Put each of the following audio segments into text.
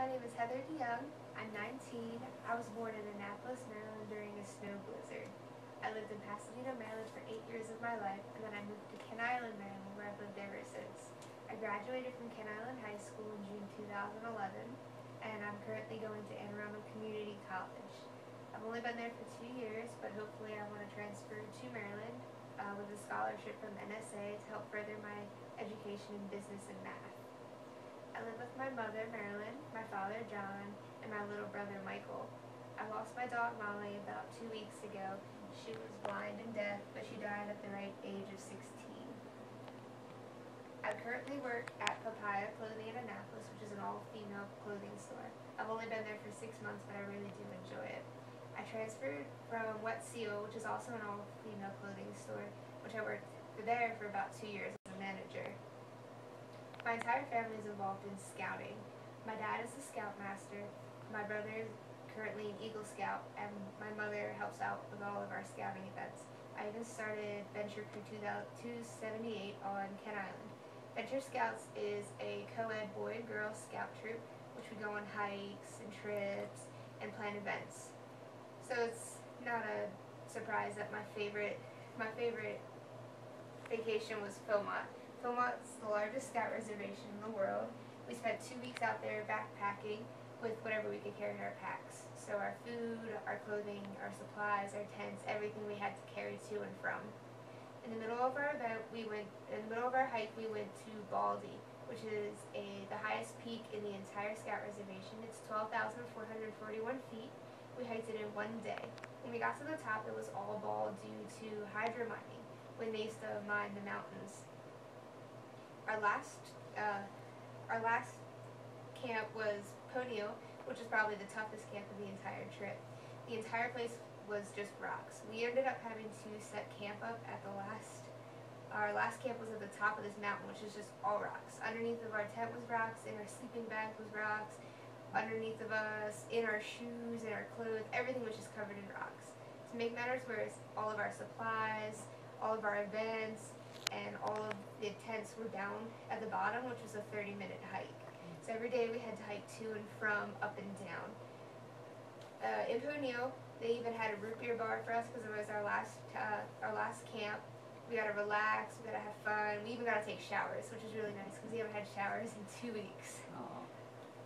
My name is Heather DeYoung. I'm 19. I was born in Annapolis, Maryland during a snow blizzard. I lived in Pasadena, Maryland for 8 years of my life, and then I moved to Kent Island, Maryland, where I've lived ever since. I graduated from Kent Island High School in June 2011, and I'm currently going to Anne Arundel Community College. I've only been there for 2 years, but hopefully I want to transfer to Maryland with a scholarship from NSA to help further my education in business and math. I live with my mother, Marilyn, my father, John, and my little brother, Michael. I lost my dog, Molly, about 2 weeks ago. She was blind and deaf, but she died at the right age of 16. I currently work at Papaya Clothing in Annapolis, which is an all-female clothing store. I've only been there for 6 months, but I really do enjoy it. I transferred from Wet Seal, which is also an all-female clothing store, which I worked there for about 2 years as a manager. My entire family is involved in scouting. My dad is a scoutmaster, my brother is currently an Eagle Scout, and my mother helps out with all of our scouting events. I even started Venture Crew 278 on Kent Island. Venture Scouts is a co-ed boy and girl scout troop, which we go on hikes and trips and plan events. So it's not a surprise that my favorite vacation was Philmont. Philmont's the largest scout reservation in the world. We spent 2 weeks out there backpacking with whatever we could carry in our packs. So our food, our clothing, our supplies, our tents, everything we had to carry to and from. In the middle of our hike, we went to Baldy, which is the highest peak in the entire scout reservation. It's 12,441 feet. We hiked it in 1 day. When we got to the top, it was all bald due to hydro mining, when they used to mine the mountains. Our last camp was Ponyo, which was probably the toughest camp of the entire trip. The entire place was just rocks. We ended up having to set camp up at our last camp was at the top of this mountain, which is just all rocks. Underneath of our tent was rocks, in our sleeping bag was rocks, underneath of us, in our shoes, in our clothes, everything was just covered in rocks. To make matters worse, all of our supplies, all of our events, and all of the tents were down at the bottom, which was a 30-minute hike. So every day we had to hike to and from, up and down. In Ponyo, they even had a root beer bar for us because it was our last camp. We got to relax, we got to have fun. We even got to take showers, which was really nice because we haven't had showers in 2 weeks. Aww.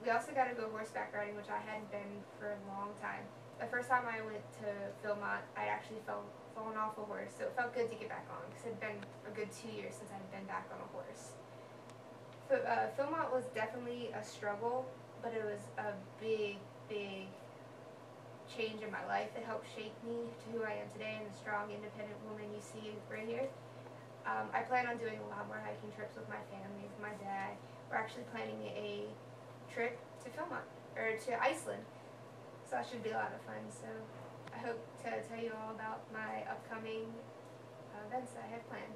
We also got to go horseback riding, which I hadn't been for a long time. The first time I went to Philmont, I actually fallen off a horse, so it felt good to get back on because it had been a good 2 years since I'd been back on a horse. Philmont was definitely a struggle, but it was a big change in my life. It helped shape me to who I am today and the strong, independent woman you see right here. I plan on doing a lot more hiking trips with my family, with my dad. We're actually planning a trip to Philmont, or to Iceland. So that should be a lot of fun. So I hope to tell you all about my upcoming events that I have planned.